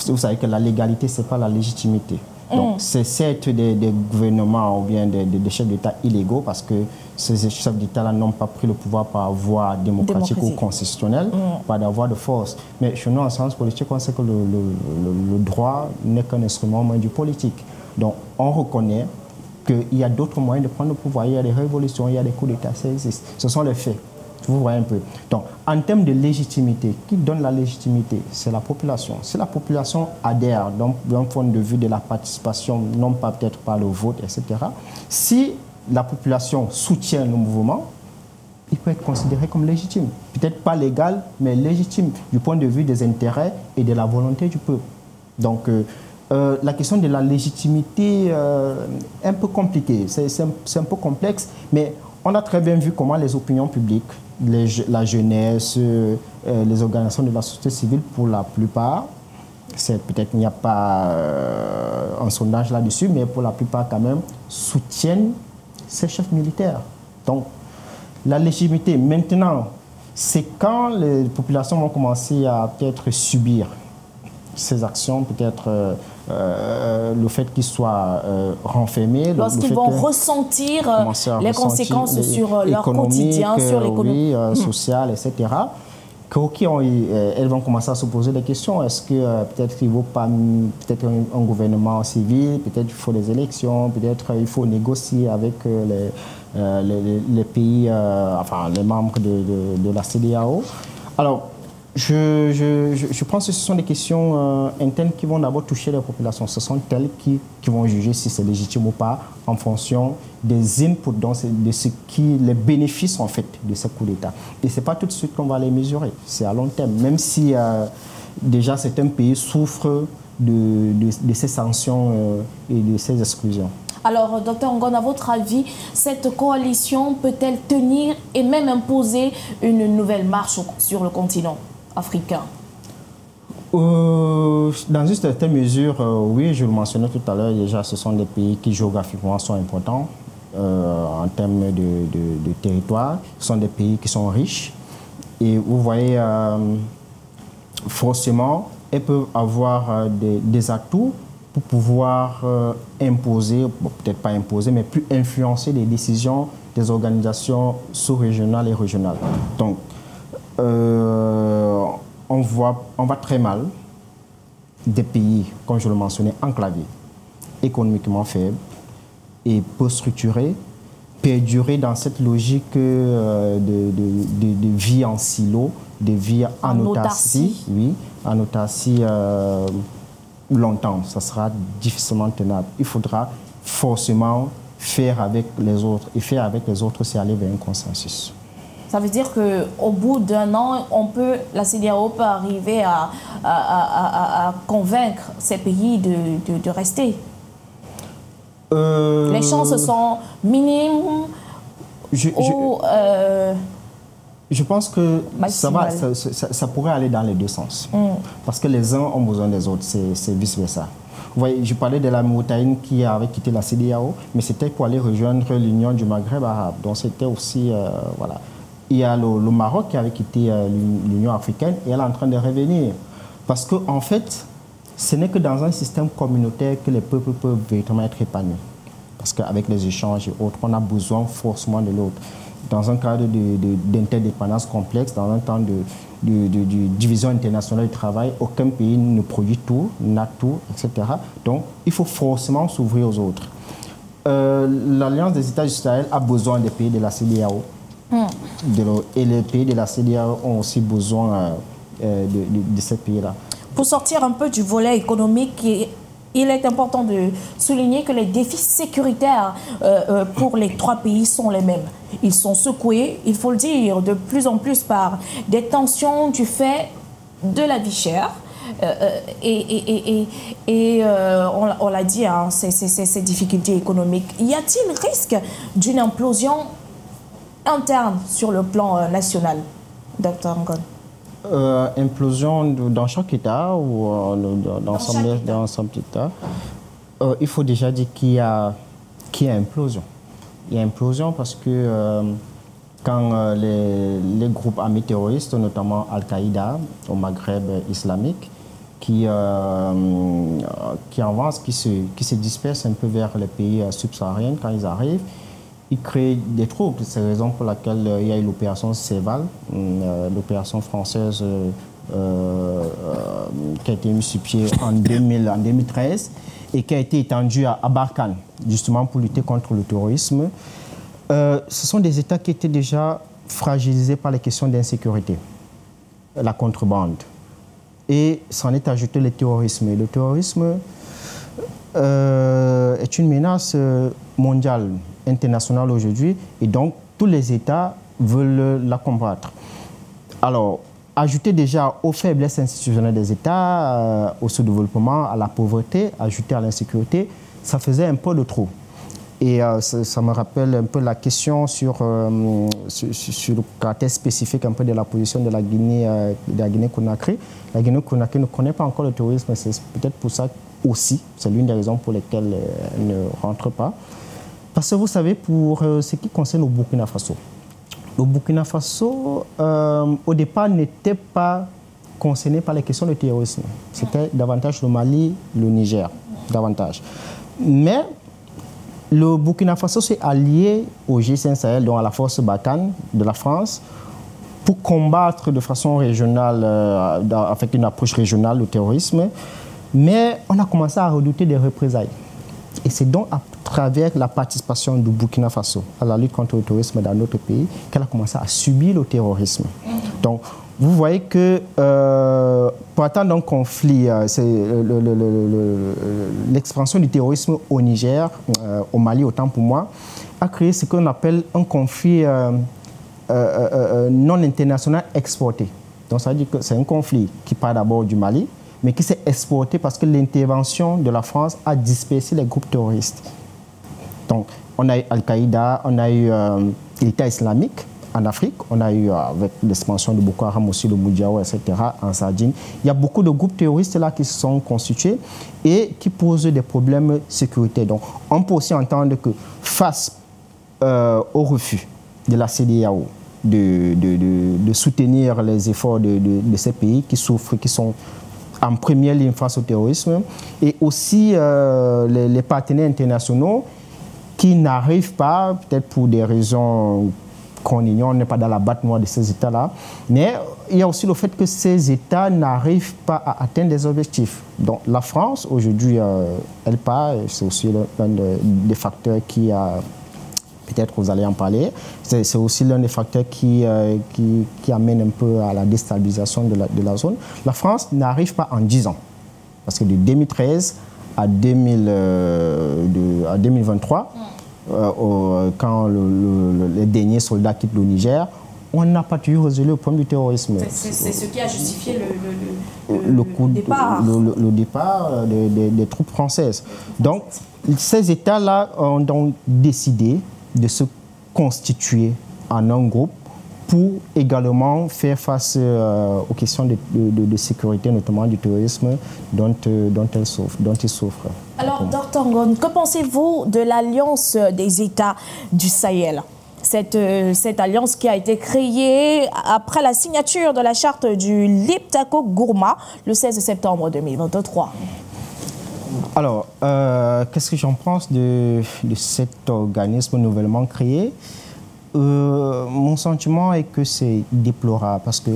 Vous savez que la légalité, ce n'est pas la légitimité. Donc, c'est certes des gouvernements ou bien des chefs d'État illégaux parce que ces chefs d'État-là n'ont pas pris le pouvoir par voie démocratique ou constitutionnelle, pas d'avoir de force. Mais chez nous, en sciences politiques, on sait que le droit n'est qu'un instrument du politique. Donc, on reconnaît qu'il y a d'autres moyens de prendre le pouvoir. Il y a des révolutions, il y a des coups d'État, ça existe. Ce sont les faits. Vous voyez un peu. Donc, en termes de légitimité, qui donne la légitimité? C'est la population. Si la population adhère d'un point de vue de la participation, non pas peut-être par le vote, etc., si la population soutient le mouvement, il peut être considéré comme légitime. Peut-être pas légal, mais légitime du point de vue des intérêts et de la volonté du peuple. Donc, la question de la légitimité est un peu compliquée. C'est un peu complexe, mais on a très bien vu comment les opinions publiques, la jeunesse, les organisations de la société civile, pour la plupart, peut-être qu'il n'y a pas un sondage là-dessus, mais pour la plupart quand même, soutiennent ces chefs militaires. Donc, la légitimité, maintenant, c'est quand les populations vont commencer à peut-être subir ces actions, peut-être le fait qu'ils soient renfermés. Lorsqu'ils vont ressentir les conséquences sur leur quotidien, sur l'économie sociale, etc. Elles vont commencer à se poser des questions. Est-ce que peut-être il ne vaut pas un gouvernement civil, peut-être il faut des élections, peut-être il faut négocier avec les pays, enfin les membres de la CEDEAO. Alors, je pense que ce sont des questions internes qui vont d'abord toucher les populations. Ce sont elles qui vont juger si c'est légitime ou pas en fonction des inputs, les bénéfices en fait de ce coup d'État. Et ce n'est pas tout de suite qu'on va les mesurer, c'est à long terme. Même si déjà certains pays souffrent de ces sanctions et de ces exclusions. Alors, docteur Ngone, à votre avis, cette coalition peut-elle tenir et même imposer une nouvelle marche sur le continent africain? Dans une certaine mesure, oui, je le mentionnais tout à l'heure, déjà ce sont des pays qui géographiquement sont importants en termes de territoire. Ce sont des pays qui sont riches et vous voyez, forcément, elles peuvent avoir des atouts pour pouvoir imposer, bon, peut-être pas imposer, mais plus influencer les décisions des organisations sous-régionales et régionales. Donc, on voit très mal des pays, comme je le mentionnais, enclavés, économiquement faibles et peu structurés, perdurer dans cette logique de vie en silo, de vie en autarcie. Oui, en autarcie longtemps. Ça sera difficilement tenable. Il faudra forcément faire avec les autres. Et faire avec les autres, c'est aller vers un consensus. Ça veut dire qu'au bout d'un an, la CEDEAO peut arriver à convaincre ces pays de rester. Les chances sont minimes je pense que ça pourrait aller dans les deux sens. Parce que les uns ont besoin des autres, c'est vice-versa. Vous voyez, je parlais de la Mauritanie qui avait quitté la CEDEAO, mais c'était pour aller rejoindre l'Union du Maghreb arabe. Donc c'était aussi, voilà. Il y a le Maroc qui avait quitté l'Union africaine et elle est en train de revenir. Parce qu'en fait, ce n'est que dans un système communautaire que les peuples peuvent véritablement être épanouis. Parce qu'avec les échanges et autres, on a besoin forcément de l'autre. Dans un cadre d'interdépendance complexe, dans un temps de division internationale du travail, aucun pays ne produit tout, n'a tout, etc. Donc, il faut forcément s'ouvrir aux autres. L'Alliance des États du Sahel a besoin des pays de la CEDEAO. Et les pays de la CEDEAO ont aussi besoin de ces pays-là. Pour sortir un peu du volet économique, il est important de souligner que les défis sécuritaires pour les trois pays sont les mêmes. Ils sont secoués, il faut le dire, de plus en plus par des tensions du fait de la vie chère. On l'a dit, hein, ces difficultés économiques. Y a-t-il risque d'une implosion interne sur le plan national, Dr. Ngone? Implosion dans chaque État ou dans son État, il faut déjà dire qu'il y a implosion. Il y a implosion parce que quand les groupes armés terroristes, notamment Al-Qaïda au Maghreb islamique, qui avancent, qui se dispersent un peu vers les pays subsahariens quand ils arrivent, ils créent des troubles. C'est la raison pour laquelle il y a eu l'opération Serval, l'opération française qui a été mise sur pied en 2013 et qui a été étendue à Barkhane, justement pour lutter contre le terrorisme. Ce sont des États qui étaient déjà fragilisés par les questions d'insécurité, la contrebande. Et s'en est ajouté le terrorisme. Et le terrorisme est une menace mondiale, internationale aujourd'hui, et donc tous les États veulent la combattre. Alors, ajouter déjà aux faiblesses institutionnelles des États, au sous-développement, à la pauvreté, ajouter à l'insécurité, ça faisait un peu de trop. Et ça me rappelle un peu la question sur le caractère spécifique un peu de la position de la Guinée-Conakry. La Guinée-Conakry ne connaît pas encore le terrorisme, c'est peut-être pour ça aussi, c'est l'une des raisons pour lesquelles elle ne rentre pas. Parce que vous savez, pour ce qui concerne le Burkina Faso, le Burkina Faso, au départ, n'était pas concerné par les questions de terrorisme. C'était davantage le Mali, le Niger, davantage. Mais le Burkina Faso s'est allié au G5 Sahel, donc à la force Barkhane de la France, pour combattre de façon régionale, avec une approche régionale, le terrorisme. Mais on a commencé à redouter des représailles. Et c'est donc à travers la participation du Burkina Faso à la lutte contre le terrorisme dans notre pays qu'elle a commencé à subir le terrorisme. Donc, vous voyez que pour attendre un conflit, l'expansion du terrorisme au Niger, au Mali, autant pour moi, a créé ce qu'on appelle un conflit non international exporté. Donc, ça veut dire que c'est un conflit qui part d'abord du Mali, mais qui s'est exporté parce que l'intervention de la France a dispersé les groupes terroristes. Donc, on a eu Al-Qaïda, on a eu l'État islamique en Afrique, on a eu avec l'expansion de Boko Haram aussi, le Moudjahou, etc., en Sardine. Il y a beaucoup de groupes terroristes là qui se sont constitués et qui posent des problèmes sécuritaires. Donc, on peut aussi entendre que face au refus de la CEDEAO de soutenir les efforts de ces pays qui souffrent, qui sont en première ligne face au terrorisme, et aussi les partenaires internationaux qui n'arrivent pas, peut-être pour des raisons qu'on ignore, on n'est pas dans la batte noire de ces États-là, mais il y a aussi le fait que ces États n'arrivent pas à atteindre des objectifs. Donc la France, aujourd'hui, elle part, c'est aussi l'un des facteurs qui a peut-être vous allez en parler. C'est aussi l'un des facteurs qui amène un peu à la déstabilisation de la zone. La France n'arrive pas en 10 ans. Parce que de 2013 à 2023, quand les derniers soldats quittent le Niger, on n'a pas toujours résolu le problème du terrorisme. C'est ce qui a justifié le départ. Le départ des troupes françaises. Donc, ces États-là ont donc décidé de se constituer en un groupe pour également faire face aux questions de sécurité, notamment du terrorisme dont ils souffrent. Alors, Dr Ngone, que pensez-vous de l'Alliance des États du Sahel ? Cette alliance qui a été créée après la signature de la charte du Liptako Gourma le 16 septembre 2023. Alors, qu'est-ce que j'en pense de cet organisme nouvellement créé? Mon sentiment est que c'est déplorable parce que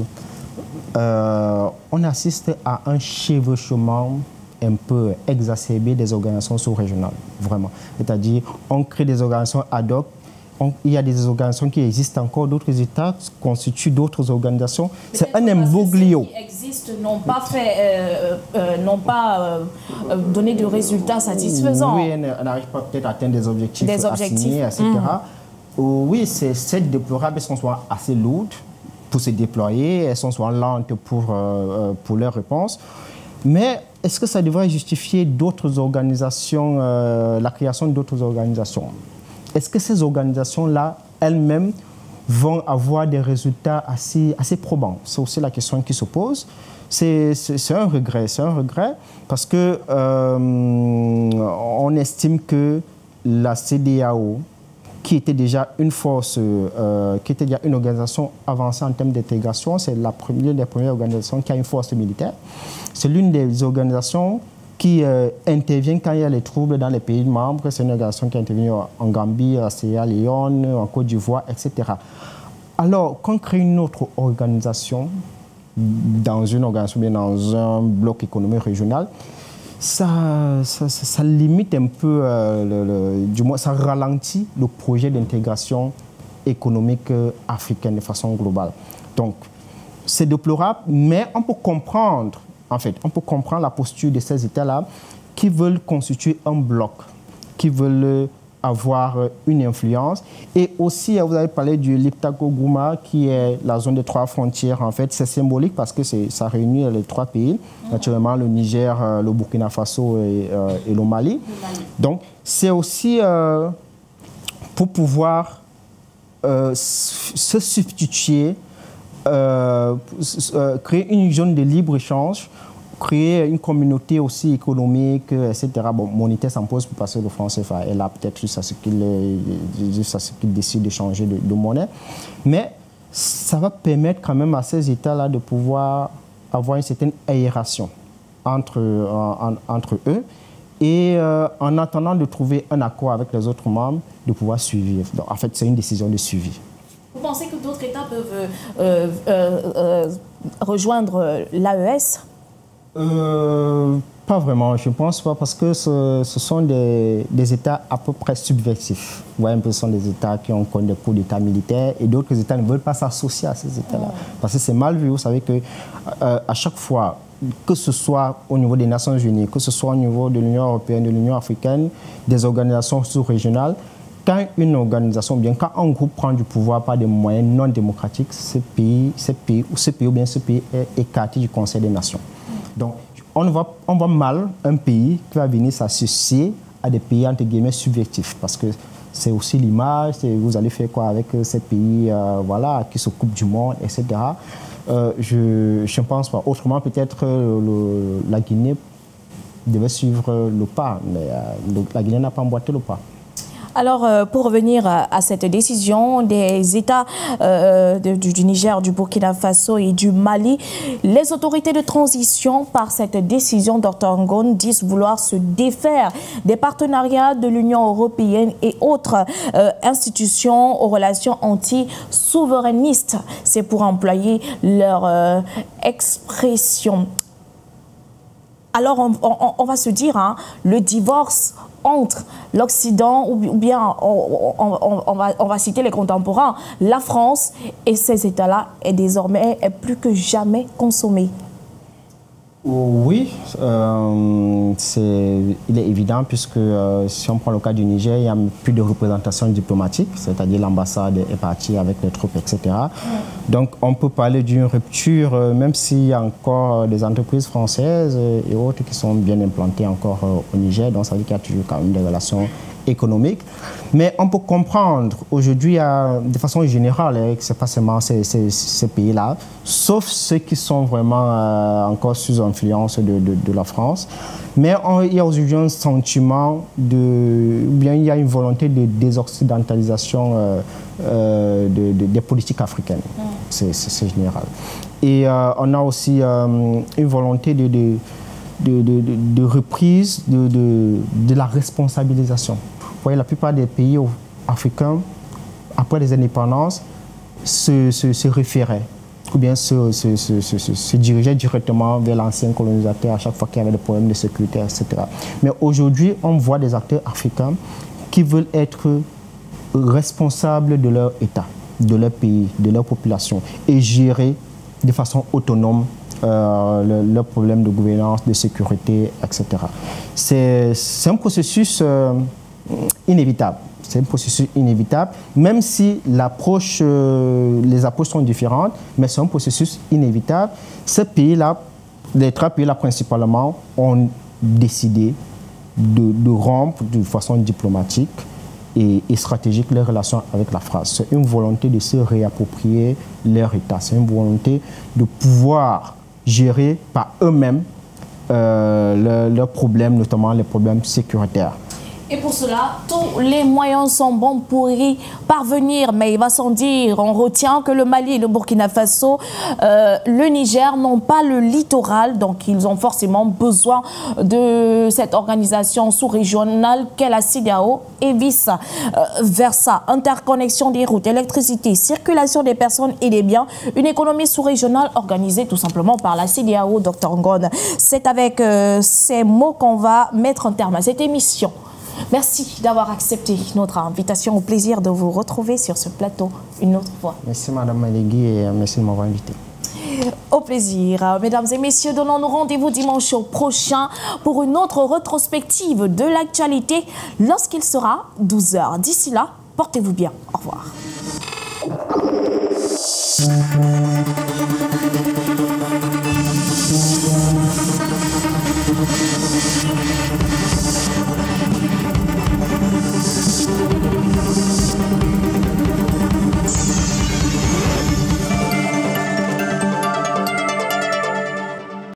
on assiste à un chevauchement un peu exacerbé des organisations sous-régionales, vraiment. C'est-à-dire, on crée des organisations ad hoc. Il y a des organisations qui existent encore, d'autres États constituent d'autres organisations. C'est un imbroglio. Ceux qui existent n'ont pas donné de résultats satisfaisants. Oui, on n'arrive pas peut-être à atteindre des objectifs assignés, etc. Oui, c'est déplorable, elles sont soit assez lourdes pour se déployer, elles sont soit lentes pour leur réponse. Mais est-ce que ça devrait justifier d'autres organisations, la création d'autres organisations? Est-ce que ces organisations-là, elles-mêmes, vont avoir des résultats assez probants? C'est aussi la question qui se pose. C'est un regret parce que on estime que la CEDEAO, qui était déjà une force, qui était déjà une organisation avancée en termes d'intégration, c'est l'une des premières organisations qui a une force militaire. C'est l'une des organisations qui intervient quand il y a les troubles dans les pays membres. C'est une organisation qui intervient en Gambie, à Sierra Leone, en Côte d'Ivoire, etc. Alors, quand on crée une autre organisation, dans une organisation, bien dans un bloc économique régional, ça limite un peu, du moins, ça ralentit le projet d'intégration économique africaine de façon globale. Donc, c'est déplorable, mais on peut comprendre. En fait, on peut comprendre la posture de ces États-là qui veulent constituer un bloc, qui veulent avoir une influence. Et aussi, vous avez parlé du Liptako Gourma, qui est la zone des 3 frontières. En fait, c'est symbolique parce que ça réunit les 3 pays, naturellement le Niger, le Burkina Faso et le Mali. Donc, c'est aussi pour pouvoir se substituer, créer une zone de libre-échange, créer une communauté aussi économique, etc. Bon, Monité s'impose pour passer le franc CFA. Et là, peut-être juste à ce qu'il décide de changer de monnaie. Mais ça va permettre quand même à ces États-là de pouvoir avoir une certaine aération entre eux. Et en attendant de trouver un accord avec les autres membres, de pouvoir suivre. Donc, en fait, c'est une décision de suivi. Vous pensez que d'autres États peuvent rejoindre l'AES? Pas vraiment, je ne pense pas, parce que ce sont des États à peu près subversifs. Vous voyez un peu, ce sont des États qui ont connu des coups d'État militaires et d'autres États ne veulent pas s'associer à ces États-là. Parce que c'est mal vu, vous savez qu'à chaque fois, que ce soit au niveau des Nations Unies, que ce soit au niveau de l'Union européenne, de l'Union africaine, des organisations sous-régionales, quand une organisation, bien quand un groupe prend du pouvoir par des moyens non démocratiques, ce pays est écarté du Conseil des Nations. Donc, on voit mal un pays qui va venir s'associer à des pays entre guillemets subversifs, parce que c'est aussi l'image, vous allez faire quoi avec ces pays voilà, qui se coupent du monde, etc. Je ne pense pas. Autrement, peut-être la Guinée devait suivre le pas, mais la Guinée n'a pas emboîté le pas. Alors, pour revenir à cette décision des États du Niger, du Burkina Faso et du Mali, les autorités de transition, par cette décision, Dr Ngone, disent vouloir se défaire des partenariats de l'Union européenne et autres institutions aux relations anti-souverainistes. C'est pour employer leur expression. alors on va se dire, hein, le divorce entre l'Occident ou bien on va citer les contemporains, la France et ces États-là est désormais plus que jamais consommé. Oui, il est évident puisque si on prend le cas du Niger, il n'y a plus de représentation diplomatique, c'est-à-dire l'ambassade est partie avec les troupes, etc. Donc on peut parler d'une rupture, même s'il y a encore des entreprises françaises et autres qui sont bien implantées encore au Niger, donc ça veut dire qu'il y a toujours quand même des relations économiques. Mais on peut comprendre aujourd'hui de façon générale que ce n'est pas seulement ces pays-là, sauf ceux qui sont vraiment encore sous influence de la France. Mais il y a aujourd'hui un sentiment bien il y a une volonté de désoccidentalisation des politiques africaines. C'est général. Et on a aussi une volonté de reprise de la responsabilisation. Vous voyez, la plupart des pays africains, après les indépendances, se référaient ou bien se dirigeaient directement vers l'ancien colonisateur à chaque fois qu'il y avait des problèmes de sécurité, etc. Mais aujourd'hui, on voit des acteurs africains qui veulent être responsables de leur État, de leur pays, de leur population et gérer de façon autonome leurs problèmes de gouvernance, de sécurité, etc. C'est un processus inévitable. C'est un processus inévitable, même si les approches sont différentes, mais c'est un processus inévitable. Ces pays-là, les trois pays-là principalement, ont décidé de rompre de façon diplomatique et stratégique les relations avec la France. C'est une volonté de se réapproprier leur État. C'est une volonté de pouvoir gérer par eux-mêmes leurs problèmes, notamment les problèmes sécuritaires. Et pour cela, tous les moyens sont bons pour y parvenir. Mais il va sans dire, on retient que le Mali, le Burkina Faso, le Niger n'ont pas le littoral. Donc, ils ont forcément besoin de cette organisation sous-régionale qu'est la CEDEAO et vice-versa. Interconnexion des routes, électricité, circulation des personnes et des biens. Une économie sous-régionale organisée tout simplement par la CEDEAO, Dr Ngone. C'est avec ces mots qu'on va mettre un terme à cette émission. Merci d'avoir accepté notre invitation. Au plaisir de vous retrouver sur ce plateau une autre fois. Merci Madame Malégui et merci de m'avoir invité. Au plaisir. Mesdames et messieurs, donnons-nous rendez-vous dimanche prochain pour une autre rétrospective de l'actualité lorsqu'il sera 12 h. D'ici là, portez-vous bien. Au revoir.